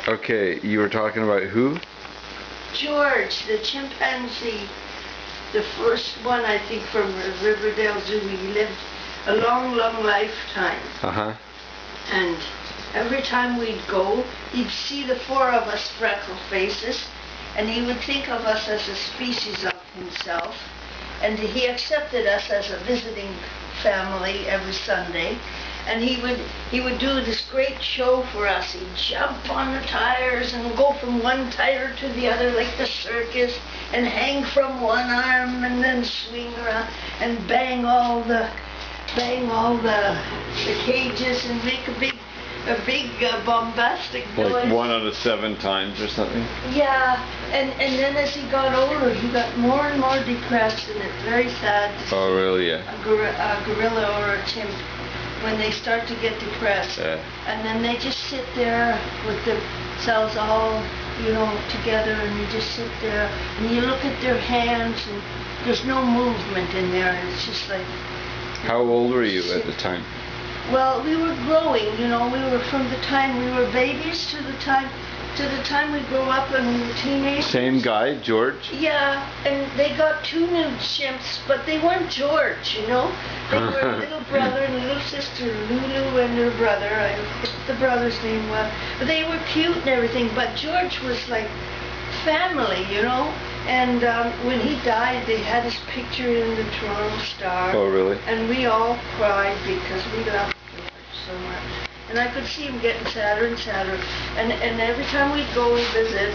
Okay, you were talking about who? George, the chimpanzee. The first one, I think, from Riverdale Zoo. He lived a long, long lifetime. Uh-huh. And every time we'd go, he'd see the four of us freckle faces, and he would think of us as a species of himself. And he accepted us as a visiting family every Sunday. And he would do this great show for us. He'd jump on the tires and go from one tire to the other like the circus, and hang from one arm and then swing around and bang all the cages and make a big bombastic noise. Like 1 out of 7 times or something? Yeah, and then as he got older, he got more and more depressed, and it's very sad to see really? Yeah. a gorilla or a chimp when they start to get depressed. Yeah. And then they just sit there with themselves all, together, and you just sit there and you look at their hands, and there's no movement in there. It's just like... How old were you at the time? Well, we were growing, we were from the time we were babies to the time we grew up and we were teenagers. Same guy, George? Yeah, and they got 2 new chimps, but they weren't George, They were a little brother and little sister, Lulu and her brother. I forget the brother's name well. But they were cute and everything, but George was like family, And when he died, they had his picture in the Toronto Star. Oh, really? And we all cried because we loved George so much. And I could see him getting sadder and sadder. And every time we'd go and visit,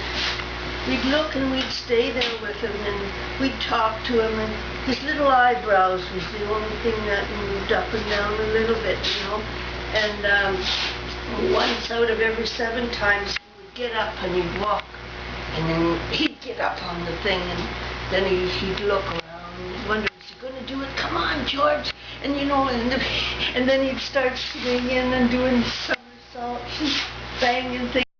we'd look and we'd stay there with him and we'd talk to him. And his little eyebrows was the only thing that moved up and down a little bit, And once out of every 7 times, he would get up and he'd walk. And then he'd get up on the thing, and then he'd look around and wonder, is he going to do it? Come on, George! And and then he'd start swinging and doing somersaults and banging things.